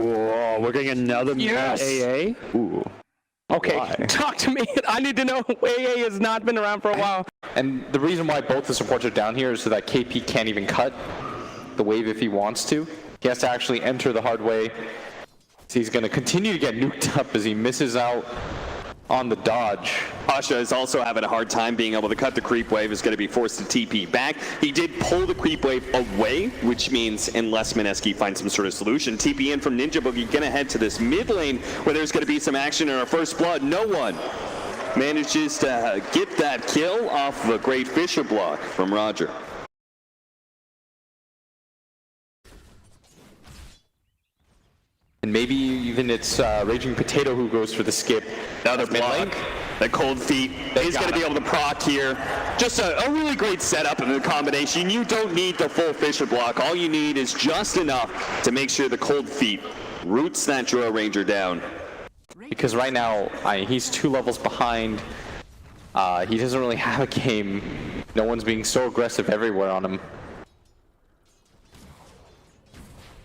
Whoa, we're getting another AA? Ooh. Okay, Why? talk to me. I need to know. AA has not been around for a while. And the reason why both the supports are down here is so that KP can't even cut the wave if he wants to. He has to actually enter the hard way. So he's going to continue to get nuked up as he misses out on the dodge. Pasha is also having a hard time being able to cut the creep wave, is going to be forced to TP back. He did pull the creep wave away, which means unless Mineski finds some sort of solution, TP in from Ninja Boogie, going to head to this mid lane where there's going to be some action in our first blood. No one manages to get that kill off of a great Fisher block from Roger. And maybe even it's Raging Potato who goes for the skip. Another block. The cold feet. He's going to be able to proc here. Just a really great setup and a combination. You don't need the full Fisher block. All you need is just enough to make sure the cold feet roots that Jura Ranger down. Because right now, he's 2 levels behind. He doesn't really have a game. No one's being so aggressive everywhere on him.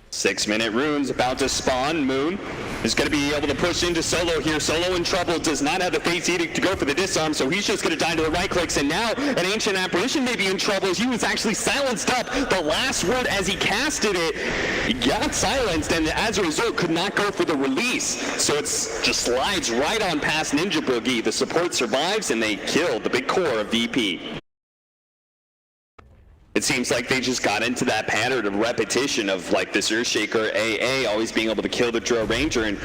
6-minute runes about to spawn. Moon is going to be able to push into Solo here. Solo in trouble, does not have the face edict to go for the disarm, so he's just going to die to the right clicks. And now an Ancient Apparition may be in trouble as he was actually silenced up. The last word as he casted it, he got silenced, and as a result could not go for the release. So it just slides right on past Ninja Boogie. The support survives and they killed the big core of VP. It seems like they just got into that pattern of repetition of like this Earthshaker AA always being able to kill the Jura Ranger, and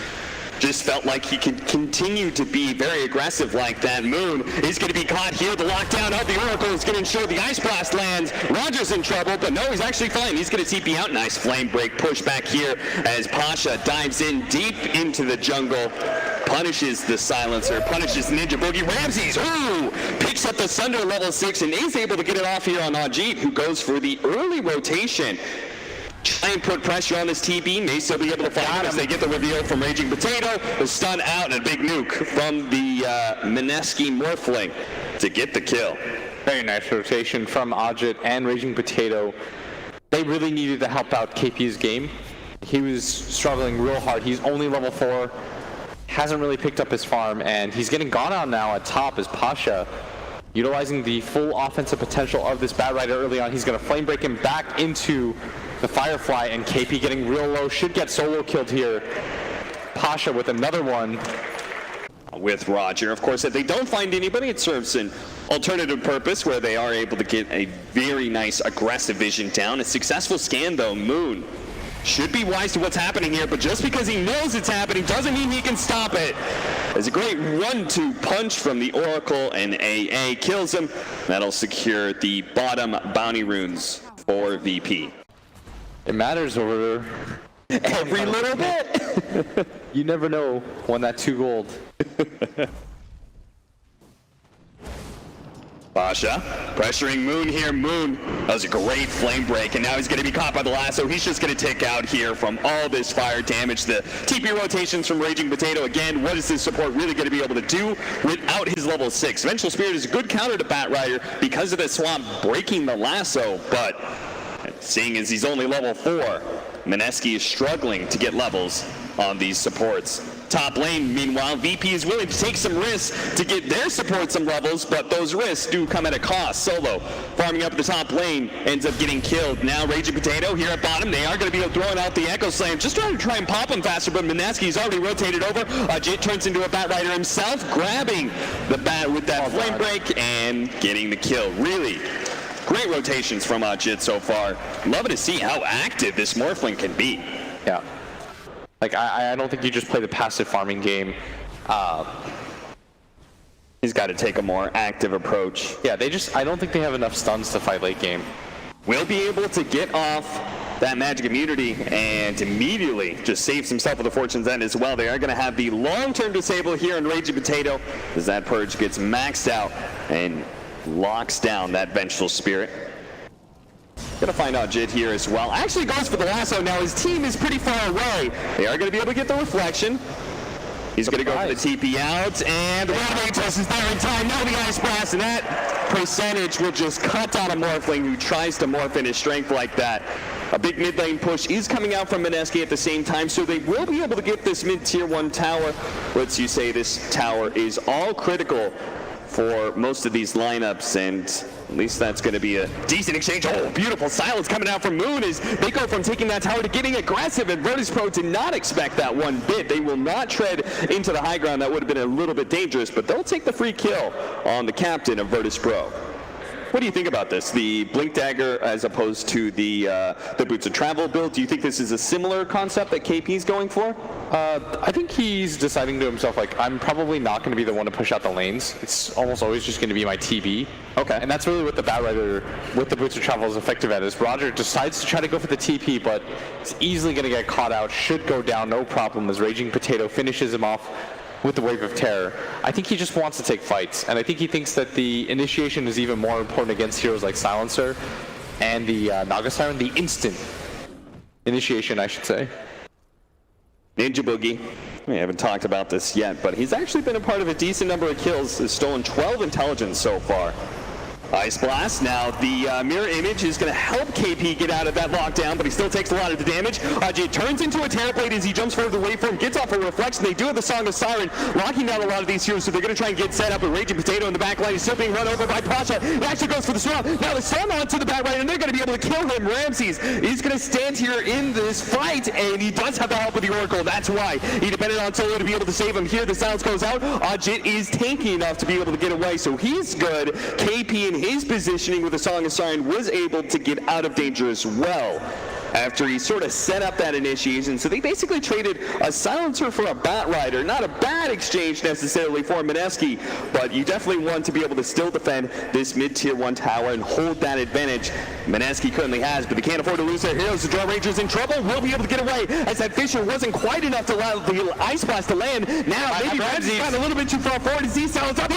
just felt like he could continue to be very aggressive like that. Moon is going to be caught here. The lockdown of the Oracle is going to ensure the Ice Blast lands. Roger's in trouble, but no, he's actually fine. He's going to TP out. Nice flame break push back here as Pasha dives in deep into the jungle, punishes the silencer, punishes Ninja Boogie. Ramses, ooh, picks up the Sunder level 6 and is able to get it off here on Ajit, who goes for the early rotation. Try and put pressure on this TB, may still be able to fight as they get the reveal from Raging Potato. The stun out and a big nuke from the Mineski Morphling to get the kill. Very nice rotation from Ajit and Raging Potato. They really needed to help out KP's game. He was struggling real hard. He's only level 4, hasn't really picked up his farm, and he's getting gone on now at top as Pasha, utilizing the full offensive potential of this Bat Rider early on. He's going to flame break him back into the Firefly, and KP getting real low, should get solo killed here. Pasha with another one. With Roger, of course, if they don't find anybody, it serves an alternative purpose where they are able to get a very nice aggressive vision down. A successful scan though. Moon should be wise to what's happening here, but just because he knows it's happening doesn't mean he can stop it. There's a great 1-2 punch from the Oracle, and AA kills him. That'll secure the bottom bounty runes for VP. It matters over every little bit. You never know when that 2 gold. Pasha pressuring Moon here. Moon, that was a great flame break, and now he's going to be caught by the lasso. He's just going to take out here from all this fire damage. The TP rotations from Raging Potato. Again, what is this support really going to be able to do without his level 6? Vengeful Spirit is a good counter to Bat Rider because of the swamp breaking the lasso, but seeing as he's only level 4, Mineski is struggling to get levels on these supports. Top lane, meanwhile, VP is willing to take some risks to get their support some levels, but those risks do come at a cost. Solo, farming up the top lane, ends up getting killed. Now Raging Potato here at bottom, they are going to be throwing out the Echo Slam, just trying to try and pop him faster, but Mineski's already rotated over. Ajit turns into a Bat Rider himself, grabbing the bat with that flame break and getting the kill. Really great rotations from Ajit so far. Loving to see how active this Morphling can be. Yeah. Like, I don't think you just play the passive farming game. He's got to take a more active approach. Yeah, I don't think they have enough stuns to fight late game. Will be able to get off that magic immunity and immediately just saves himself with the Fortune's End as well. They are going to have the long-term disable here in Raging Potato as that purge gets maxed out and locks down that Vengeful Spirit. Gonna find out Jit here as well. Actually goes for the lasso now. His team is pretty far away. They are gonna be able to get the reflection. He's gonna go for the TP out, and the Runaway Toss is there in time. Now the Ice Blast, and that percentage will just cut down a Morphling who tries to morph in his strength like that. A big mid lane push is coming out from Mineski at the same time, so they will be able to get this mid tier 1 tower. Let's you say this tower is all critical for most of these lineups, and at least that's going to be a decent exchange. Oh, beautiful silence coming out from Moon as they go from taking that tower to getting aggressive, and Virtus.Pro did not expect that one bit. They will not tread into the high ground. That would have been a little bit dangerous, but they'll take the free kill on the captain of Virtus.Pro. What do you think about this? The Blink Dagger as opposed to the Boots of Travel build. Do you think this is a similar concept that KP's going for? I think he's deciding to himself, like, I'm probably not going to be the one to push out the lanes. It's almost always just going to be my TB. Okay. And that's really what the Batrider with the Boots of Travel is effective at, is Roger decides to try to go for the TP, but it's easily going to get caught out, should go down, no problem, as Raging Potato finishes him off with the Wave of Terror. I think he just wants to take fights, and I think he thinks that the initiation is even more important against heroes like Silencer and the Naga Siren, the instant initiation, I should say. Ninja Boogie, we haven't talked about this yet, but he's actually been a part of a decent number of kills. Has stolen 12 intelligence so far. Ice Blast, now the mirror image is going to help KP get out of that lockdown, but he still takes a lot of the damage. Ajit turns into a Terrorblade as he jumps forward the waveform, gets off a Reflection. They do have the Song of Siren, locking down a lot of these heroes, so they're going to try and get set up. A Raging Potato in the back line is still being run over by Pasha. He actually goes for the swamp. Now the Storm onto the back line, and they're going to be able to kill him. Ramses is going to stand here in this fight, and he does have the help of the Oracle. That's why he depended on Solo to be able to save him. Here the silence goes out. Ajit is tanky enough to be able to get away, so he's good. KP in his positioning with the Song of Siren was able to get out of danger as well after he sort of set up that initiation. So they basically traded a Silencer for a Batrider. Not a bad exchange necessarily for Mineski, but you definitely want to be able to still defend this mid-tier 1 tower and hold that advantage Mineski currently has, but they can't afford to lose their heroes. The Draw Ranger's in trouble, will be able to get away as that Fisher wasn't quite enough to allow the Ice Blast to land. Now maybe Ramsey's gotten a little bit too far forward as he sounds up.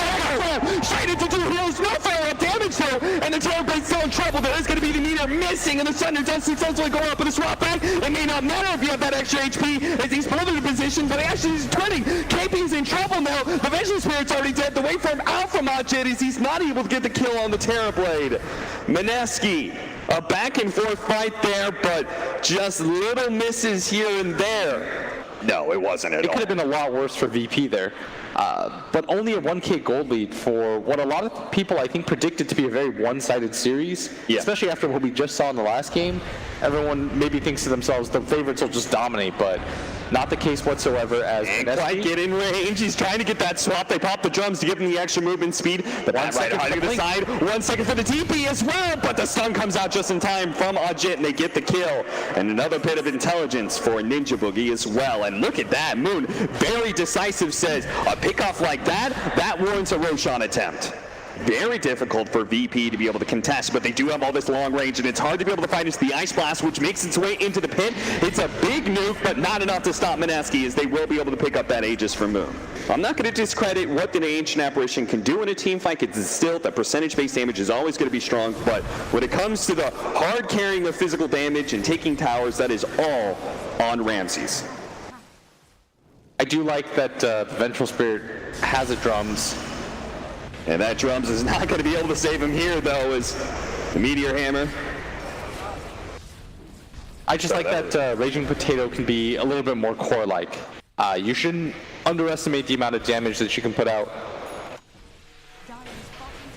Straight into 2 heroes, no follow-up damage though, and the Terrorblade's still in trouble. There is going to be the meter missing, and the Thunder does successfully go up with a swap back. It may not matter if you have that extra HP as he's pulled into position, but actually he's turning. KP's in trouble now. The Vision Spirit's already dead. The waveform out from Ajit as he's not able to get the kill on the Terrorblade. Mineski, a back and forth fight there, but just little misses here and there. No, it wasn't at all. It could have been a lot worse for VP there. But only a 1k gold lead for what a lot of people, I think, predicted to be a very one-sided series, especially after what we just saw in the last game. Everyone maybe thinks to themselves, the favorites will just dominate, but not the case whatsoever. As Can't quite get in range. He's trying to get that swap. They pop the drums to give him the extra movement speed. But 1 second to the side, 1 second for the TP as well, but the stun comes out just in time from Ajit, and they get the kill. And another bit of intelligence for Ninja Boogie as well. And look at that, Moon, very decisive, says a pickoff like that warrants a Roshan attempt. Very difficult for VP to be able to contest, but they do have all this long range, and it's hard to be able to fight into the Ice Blast, which makes its way into the pit. It's a big nuke, but not enough to stop Mineski, as they will be able to pick up that Aegis from Moon. I'm not going to discredit what the Ancient Apparition can do in a team fight, because still, the percentage-based damage is always going to be strong, but when it comes to the hard carrying of physical damage and taking towers, that is all on Ramses. I do like that the Vengeful Spirit has a drums. And that drums is not going to be able to save him here, though, as the Meteor Hammer. I just like that Raging Potato can be a little bit more core-like. You shouldn't underestimate the amount of damage that you can put out.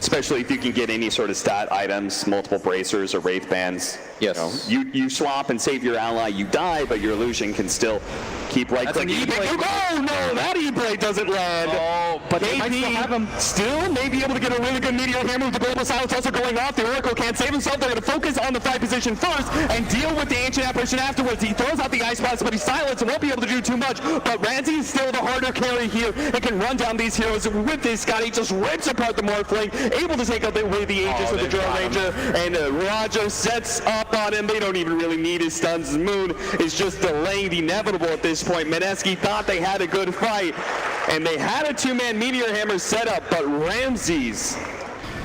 Especially if you can get any sort of stat items, multiple bracers or wraith bands. Yes. You swap and save your ally, you die, but your illusion can still keep right-clicking. Oh no, that E-Blade doesn't land. Oh, but they might still have him. Still may be able to get a really good Meteor Hammer with the Global Silence also going off. The Oracle can't save himself. They're going to focus on the fight position first and deal with the Ancient Apparition afterwards. He throws out the Ice Blast, but he's silenced and won't be able to do too much. But Ramsey is still the harder carry here and can run down these heroes with this Scott. He just rips apart the Morphling, able to take away the Aegis with the Draw Ranger, and Raja sets up on him. They don't even really need his stuns. Moon is just delaying the inevitable at this point. Mineski thought they had a good fight, and they had a 2-man Meteor Hammer set up, but Ramses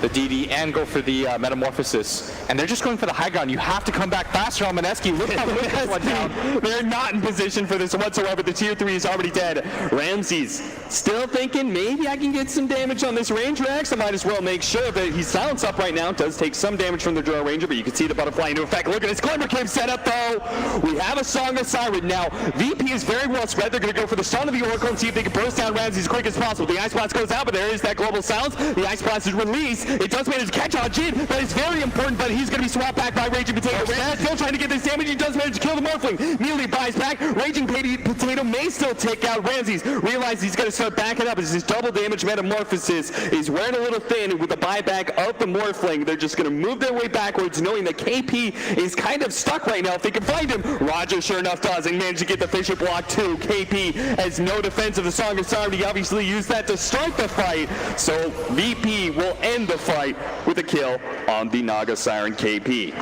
the DD and go for the Metamorphosis. And they're just going for the high ground. You have to come back faster on Mineski. Look how quick this went down. They're not in position for this whatsoever. The tier 3 is already dead. Ramses still thinking maybe I can get some damage on this Ranger X. I might as well make sure that he's silenced up right now. Does take some damage from the Draw Ranger, but you can see the butterfly into effect. Look at this Glimmer Cave setup though. We have a Song of Siren now. VP is very well spread. They're going to go for the Stone of the Oracle and see if they can burst down Ramses as quick as possible. The Ice Blast goes out, but there is that global silence. The Ice Blast is released. It does manage to catch on Jin. That is very important, but he's going to be swapped back by Raging Potato. Ramses still trying to get this damage. He does manage to kill the Morphling. Immediately buys back. Raging Potato may still take out Ramses. Realizes he's going to start backing up as his double damage Metamorphosis is wearing a little thin with the buyback of the Morphling. They're just going to move their way backwards, knowing that KP is kind of stuck right now. If they can find him, Roger sure enough does and manage to get the Fisher block too. KP has no defense of the Song of Siren. He obviously used that to start the fight, so VP will end the fight with a kill on the Naga Siren KP.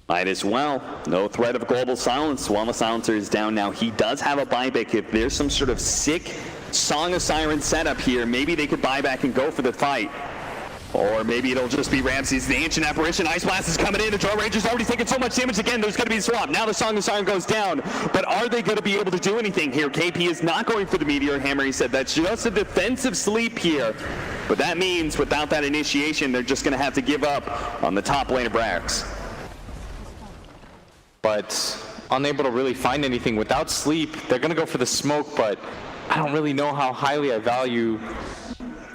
Might as well. No threat of global silence while the silencer is down now. He does have a buyback. If there's some sort of sick Song of Siren setup here, maybe they could buy back and go for the fight. Or maybe it'll just be Ramses, the Ancient Apparition. Ice Blast is coming in. The Draw Ranger's already taken so much damage. Again, there's going to be a swap. Now the Song of Siren goes down. But are they going to be able to do anything here? KP is not going for the Meteor Hammer. He said that's just a defensive sleep here. But that means without that initiation, they're just going to have to give up on the top lane of Brax. But unable to really find anything. Without sleep, they're going to go for the smoke, but I don't really know how highly I value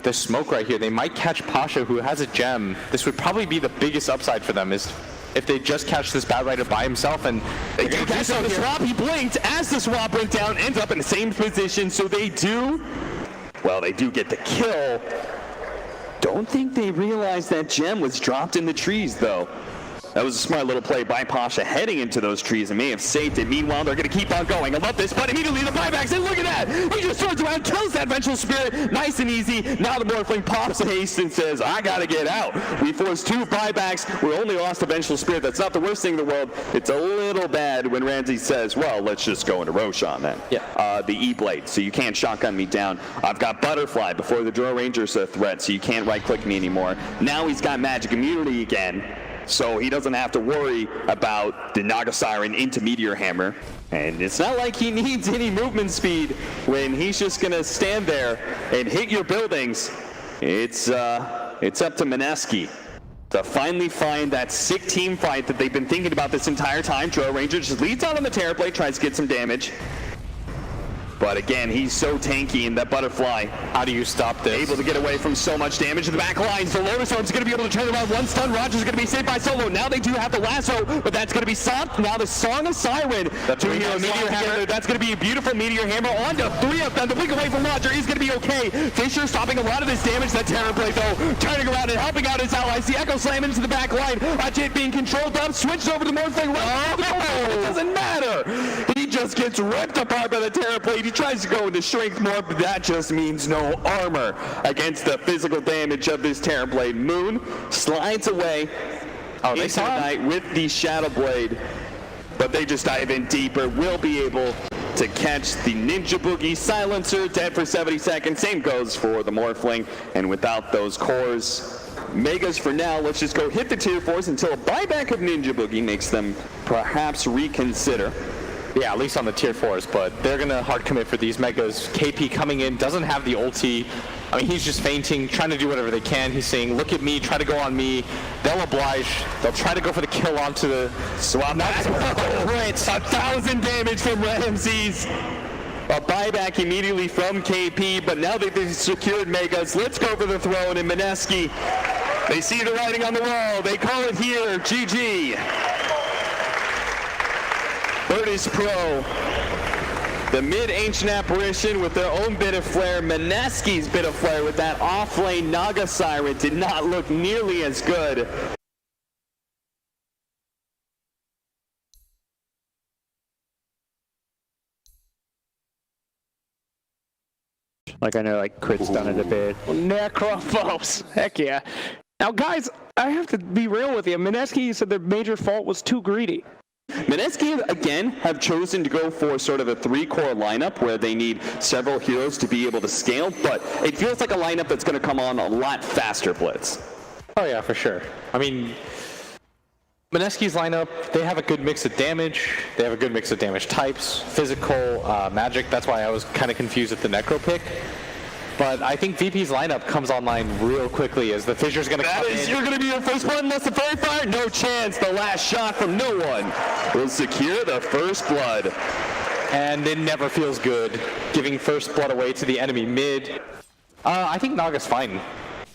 the smoke right here. They might catch Pasha, who has a gem. This would probably be the biggest upside for them, is if they just catch this Bad Rider by himself, and they do catch on the swap. He blinked as the swap went down, ends up in the same position, so they do get the kill. Don't think they realized that gem was dropped in the trees, though. That was a smart little play by Pasha heading into those trees and may have saved it. Meanwhile, they're going to keep on going. I love this, but immediately the buybacks, and look at that! He just turns around, kills that Vengeful Spirit, nice and easy. Now the Morphling pops a haste and says, I got to get out. We forced 2 buybacks. We only lost a Vengeful Spirit. That's not the worst thing in the world. It's a little bad when Ramses says, well, let's just go into Roshan then. Yeah. The E-Blade, so you can't shotgun me down. I've got Butterfly before the Draw Ranger's a threat, so you can't right-click me anymore. Now he's got Magic Immunity again, so he doesn't have to worry about the Naga Siren into Meteor Hammer. And it's not like he needs any movement speed when he's just going to stand there and hit your buildings. It's up to Mineski to finally find that sick team fight that they've been thinking about this entire time. Draw Ranger just leads out on the Terror Blade, tries to get some damage. But again, he's so tanky in that Butterfly. How do you stop this? Able to get away from so much damage in the back lines. The Lotus Orb's going to be able to turn around one stun. Roger's going to be saved by Solo. Now they do have the lasso, but that's going to be stopped. Now the Song of Siren. The Meteor Hammer. That's going to be a beautiful Meteor Hammer on to 3 of them. The blink away from Roger is going to be okay. Fisher stopping a lot of this damage. That Terror Blade, though, turning around and helping out his allies. The Echo Slam into the back line. Ajit being controlled up. Switched over to Morphling. It doesn't matter. He just gets ripped apart by the Terror Blade. He tries to go into strength more, but that just means no armor against the physical damage of this Terror Blade. Moon slides away. Oh, they saw Night with the Shadow Blade, but they just dive in deeper. Will be able to catch the Ninja Boogie Silencer, dead for 70 seconds. Same goes for the Morphling, and without those cores, Megas for now. Let's just go hit the tier 4s until a buyback of Ninja Boogie makes them perhaps reconsider. Yeah, at least on the tier 4s, but they're going to hard commit for these Megas. KP coming in, doesn't have the ulti. I mean, he's just feinting, trying to do whatever they can. He's saying, look at me, try to go on me. They'll oblige. They'll try to go for the kill onto the swap. That's 1,000 damage from Ramses. A buyback immediately from KP, but now they've secured Megas. Let's go for the throne, and Mineski, they see the writing on the wall. They call it here, GG. Virtus.Pro, the mid-ancient apparition with their own bit of flair. Mineski's bit of flair with that off-lane Naga Siren did not look nearly as good. Like, I know, like, Crit's done it a bit. Necrophos. Heck yeah. Now, guys, I have to be real with you. Mineski said their major fault was too greedy. Mineski, again, have chosen to go for sort of a 3-core lineup where they need several heroes to be able to scale, but it feels like a lineup that's going to come on a lot faster, Blitz. Oh yeah, for sure. I mean, Mineski's lineup, they have a good mix of damage. They have a good mix of damage types, physical, magic. That's why I was kind of confused at the Necro pick. But I think VP's lineup comes online real quickly as the Fissure's going to come in. You're going to be your first blood unless the fairy fire? No chance. The last shot from no one will secure the first blood. And it never feels good giving first blood away to the enemy mid. I think Naga's fine.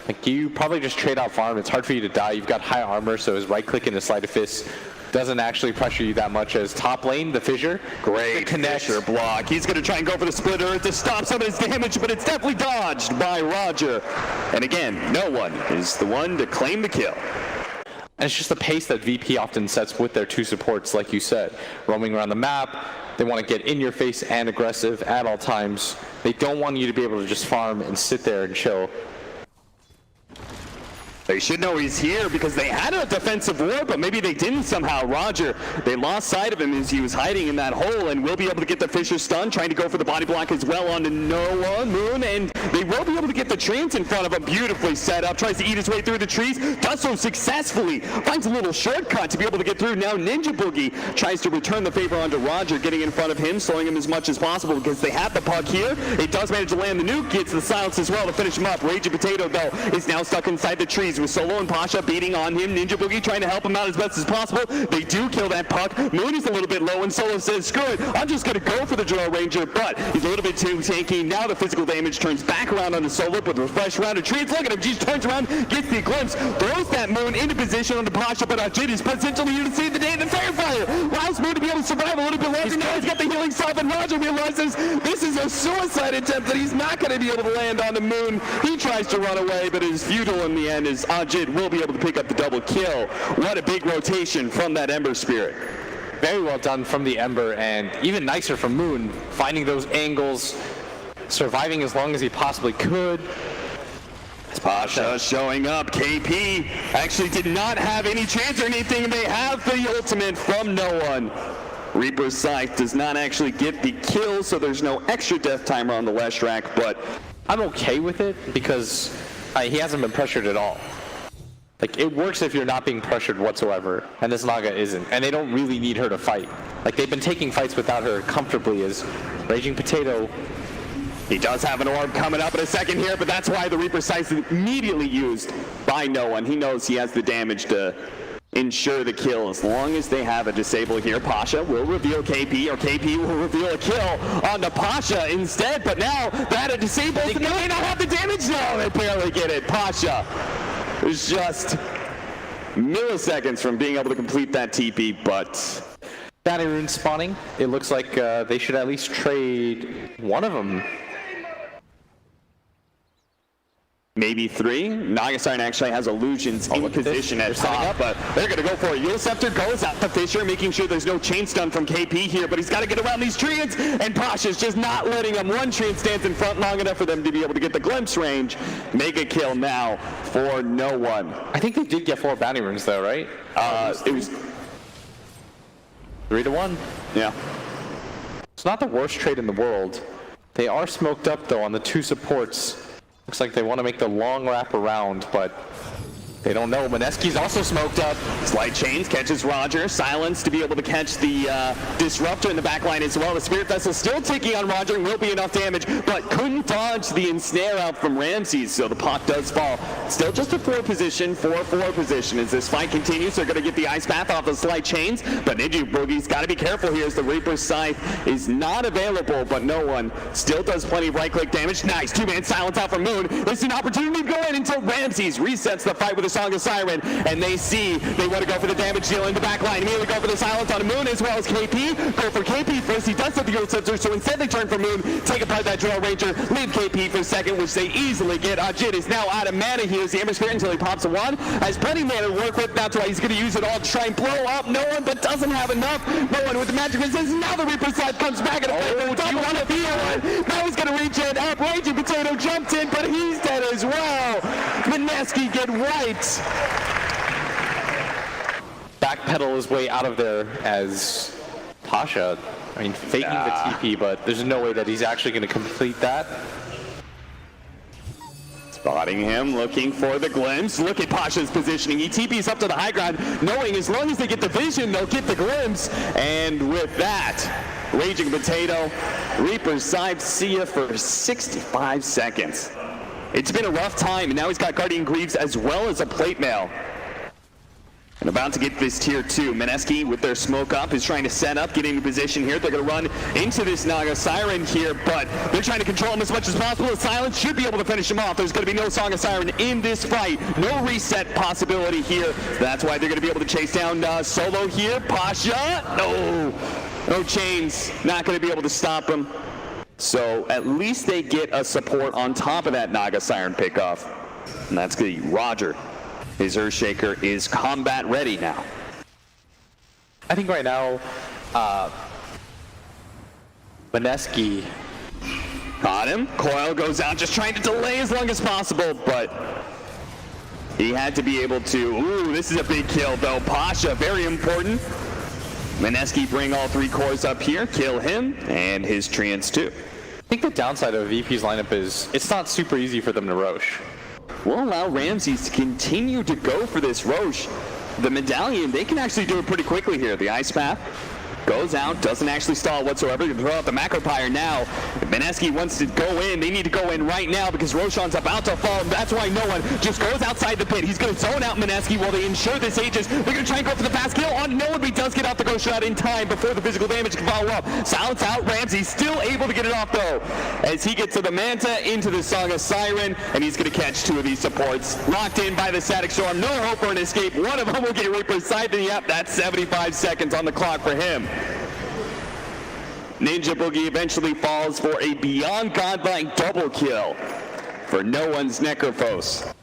Like, you probably just trade out farm. It's hard for you to die. You've got high armor, so his right click and his sleight of fist doesn't actually pressure you that much as top lane, the Fissure. Great Fissure block. He's going to try and go for the splitter to stop some of his damage, but it's definitely dodged by Roger. And again, no one is the one to claim the kill. And it's just the pace that VP often sets with their 2 supports, like you said. Roaming around the map, they want to get in your face and aggressive at all times. They don't want you to be able to just farm and sit there and chill. They should know he's here because they had a defensive war, but maybe they didn't somehow. Roger, they lost sight of him as he was hiding in that hole, and will be able to get the Fissure stun, trying to go for the body block as well onto Noah, Moon, and they will be able to get the trance in front of him. Beautifully set up, tries to eat his way through the trees, does so successfully, finds a little shortcut to be able to get through. Now Ninja Boogie tries to return the favor onto Roger, getting in front of him, slowing him as much as possible because they have the puck here. It does manage to land the nuke, gets the silence as well to finish him up. Raging Potato, though, is now stuck inside the trees with Solo and Pasha beating on him. Ninja Boogie trying to help him out as best as possible. They do kill that puck. Moon is a little bit low, and Solo says, screw it, I'm just going to go for the Draw Ranger, but he's a little bit too tanky. Now the physical damage turns back around onto Solo with a refresh round of trees. Look at him, just turns around, gets the glimpse, throws that Moon into position onto Pasha, but Ajit is potentially here to save the day in the fair fire. Allows Moon to be able to survive a little bit longer. Now he's got the healing salve, and Roger realizes this is a suicide attempt that he's not going to be able to land on the Moon. He tries to run away, but it is futile in the end as Ajit will be able to pick up the double kill. What a big rotation from that Ember Spirit. Very well done from the Ember, and even nicer from Moon, finding those angles, surviving as long as he possibly could. Pasha showing up. KP actually did not have any chance or anything. They have the ultimate from no one. Reaper's Scythe does not actually get the kill, so there's no extra death timer on the Leshrac, but I'm okay with it because he hasn't been pressured at all. Like, it works if you're not being pressured whatsoever, and this Naga isn't, and they don't really need her to fight. Like, they've been taking fights without her comfortably as Raging Potato. He does have an orb coming up in a second here, but that's why the Reaper Scythe is immediately used by no one. He knows he has the damage to ensure the kill. As long as they have a disable here, Pasha will reveal KP, or KP will reveal a kill onto Pasha instead, but now that a disable, they may not have the damage. No, they barely get it. Pasha is just milliseconds from being able to complete that TP, but Bounty Rune spawning. It looks like they should at least trade one of them. Maybe 3. Nagasarn actually has illusions in position at top, but they're going to go for it. Yule Scepter goes at the Fissure, making sure there's no chain stun from KP here, but he's got to get around these treants, and Pasha's just not letting him. One treant stands in front long enough for them to be able to get the glimpse range. Mega kill now for no one. I think they did get 4 Bounty Runes though, right? It was 3-1. Yeah. It's not the worst trade in the world. They are smoked up though on the 2 supports. Looks like they want to make the long wrap around, but they don't know. Mineski's also smoked up. Slight chains catches Roger. Silence to be able to catch the Disruptor in the back line as well. The Spirit Vessel still ticking on Roger and will be enough damage, but couldn't dodge the ensnare out from Ramses, so the pot does fall. Still just a 4-4 position as this fight continues. They're going to get the Ice Path off the Slight Chains, but Ninja Boogie's got to be careful here as the Reaper's Scythe is not available, but no one still does plenty of right-click damage. Nice 2-man silence out from Moon. There's an opportunity to go in until Ramses resets the fight with a Song of Siren, and they see they want to go for the damage deal in the back line. Immediately go for the silence on Moon as well as KP. Go for KP first. He does have the Euro Scepter, so instead they turn for Moon, take apart that Draw Ranger, leave KP for second, which they easily get. Ajit is now out of mana here as the Ember Spirit until he pops a 1. Has plenty of mana to work with. That's why he's going to use it all to try and blow up no one, but doesn't have enough. No one with the magic resistance. Now the Reaper Scythe comes back and do you want to be one? Now he's going to reach in up. Raging Potato jumped in, but he's dead as well. Mineski get wiped. backpedal his way out of there as Pasha, I mean, faking the TP, but there's no way that he's actually going to complete that. Spotting him, looking for the glimpse. Look at Pasha's positioning. He TPs up to the high ground, knowing as long as they get the vision, they'll get the glimpse. And with that, Raging Potato, Reaper's side, see ya for 65 seconds. It's been a rough time, and now he's got Guardian Greaves as well as a plate mail. And about to get this tier 2. Mineski with their smoke up is trying to set up, get into position here. They're going to run into this Naga Siren here, but they're trying to control him as much as possible. The Silence should be able to finish him off. There's going to be no Song of Siren in this fight. No reset possibility here. That's why they're going to be able to chase down Solo here. Pasha, no chains. Not going to be able to stop him. So at least they get a support on top of that Naga Siren pickoff. And that's going to be Roger. His Earthshaker is combat ready now. I think right now, Mineski Caught him. Coil goes out, just trying to delay as long as possible, but he had to be able to. Ooh, this is a big kill though. Pasha, very important. Mineski bring all 3 cores up here, kill him, and his Treants too. I think the downside of VP's lineup is it's not super easy for them to Roche. We'll allow Ramses to continue to go for this Roche. The Medallion, they can actually do it pretty quickly here. The Ice Path goes out, doesn't actually stall whatsoever. You can throw out the Macropyre now. If Mineski wants to go in, they need to go in right now because Roshan's about to fall. That's why no one just goes outside the pit. He's going to zone out Mineski while they ensure this Aegis. They're going to try and go for the fast kill on no one, but he does get out the ghost shot in time before the physical damage can follow up. Silence out. Ramsey's still able to get it off though as he gets to the Manta into the Song of Siren, and he's going to catch 2 of these supports. Locked in by the Static Storm. No hope for an escape. One of them will get Reaper's side. Yep, that's 75 seconds on the clock for him. Ninja Boogie eventually falls for a beyond godlike double kill for no one's Necrophos.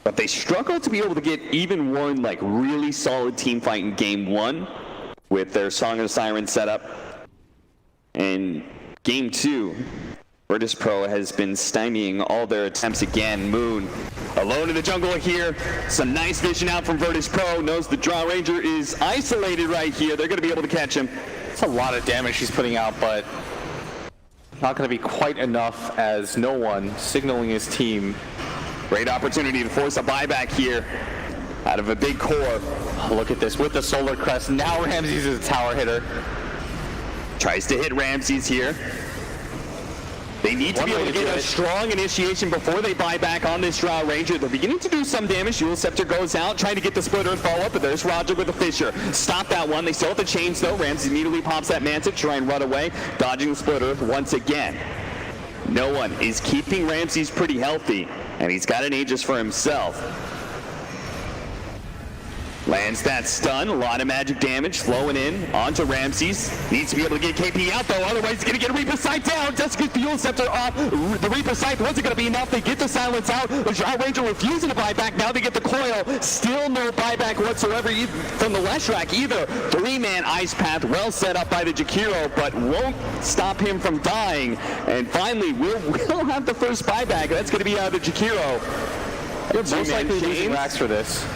But they struggle to be able to get even one like really solid team fight in game 1 with their Song of Siren setup. And game 2, Virtus.Pro has been stymieing all their attempts again. Moon alone in the jungle here. Some nice vision out from Virtus.Pro. Knows the Draw Ranger is isolated right here. They're going to be able to catch him. It's a lot of damage he's putting out, but not going to be quite enough as no one signaling his team. Great opportunity to force a buyback here out of a big core. Look at this with the Solar Crest. Now Ramses is a tower hitter. Tries to hit Ramses here. They need to be able to get a strong initiation before they buy back on this Drow Ranger. They're beginning to do some damage. Dual Scepter goes out, trying to get the Split Earth follow-up, but there's Roger with the Fissure. Stop that one. They still have the chains, though. Ramses immediately pops that Manta to try and run away, dodging the Split Earth once again. No one is keeping Ramses pretty healthy, and he's got an Aegis for himself. Lands that stun, a lot of magic damage flowing in onto Ramses. Needs to be able to get KP out though, otherwise he's going to get a Reaper Sight down. Just get the Dual Scepter off. The Reaper Sight wasn't going to be enough. They get the Silence out. The Drow Ranger refusing to buy back. Now they get the Coil. Still no buyback whatsoever from the Leshrac either. 3-man Ice Path well set up by the Jakiro, but won't stop him from dying. And finally, we'll have the first buyback. That's going to be out of the Jakiro. Most likely losing racks for this.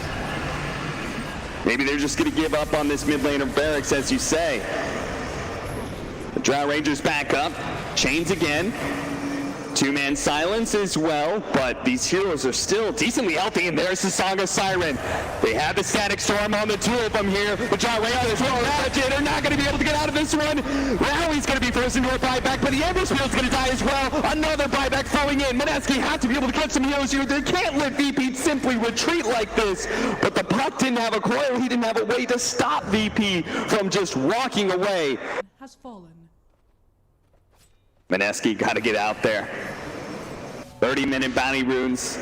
Maybe they're just going to give up on this mid lane of Barracks, as you say. The Drow Ranger's back up. Chains again. 2-man Silence as well, but these heroes are still decently healthy, and there's the Song of Siren. They have the Static Storm on the 2 of them here. The Drow Rangers they're not going to be able to get out of this one. Rowley's going to be forced into a buyback, but the Ember's Field's going to die as well. Another buyback throwing in. Mineski has to be able to catch some heroes here. They can't let VP simply retreat like this, but the puck didn't have a coil. He didn't have a way to stop VP from just walking away. Has fallen. Mineski got to get out there. 30-minute bounty runes,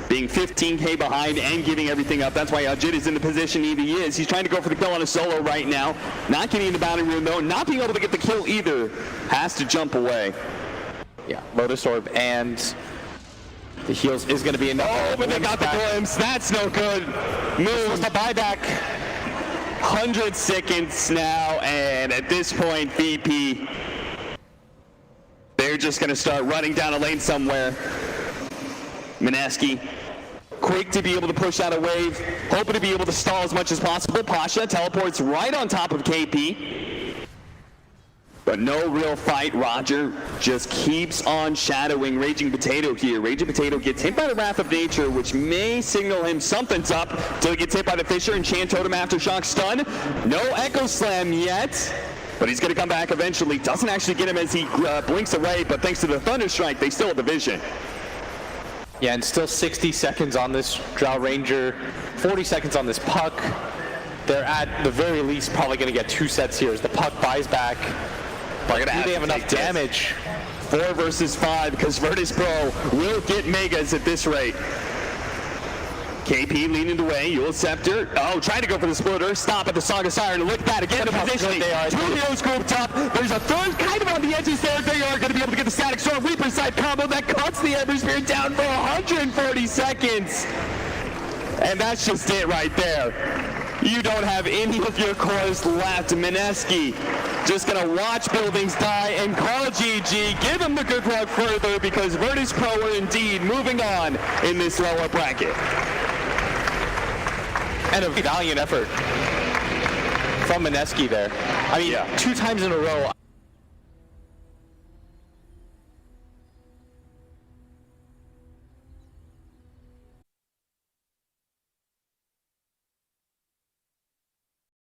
being 15k behind and giving everything up. That's why Ajit is in the position he is. He's trying to go for the kill on a solo right now. Not getting the bounty rune though, not being able to get the kill either. Has to jump away. Yeah, Lotus Orb and the heals is going to be enough. Oh, but they got the glimpse. That's no good. Moves the buyback. 100 seconds now, and at this point, VP, they're just going to start running down a lane somewhere. Mineski, quick to be able to push out a wave, hoping to be able to stall as much as possible. Pasha teleports right on top of KP. But no real fight. Roger just keeps on shadowing Raging Potato here. Raging Potato gets hit by the Wrath of Nature, which may signal him something's up until he gets hit by the Fisher and Chan Totem Aftershock stun. No Echo Slam yet. But he's going to come back eventually. Doesn't actually get him as he blinks away, but thanks to the Thunder Strike, they still have the vision. Yeah, and still 60 seconds on this Drow Ranger, 40 seconds on this Puck. They're at the very least probably going to get 2 sets here as the Puck buys back. But do they have enough damage? 4 versus 5 because Virtus.Pro will get Megas at this rate. KP leading the way, Yule Scepter. Oh, trying to go for the splitter. Stop at the Saga Siren. Look at that again. The positioning. Two heroes grouped up. There's a third kind of on the edges there. They are going to be able to get the Static Storm Reaper side combo that cuts the Ember Spirit down for 140 seconds. And that's just it right there. You don't have any of your cores left. Mineski just going to watch buildings die and call GG. Give him the good luck further because Virtus.Pro are indeed moving on in this lower bracket. And a valiant effort from Mineski there. I mean, 2 times in a row.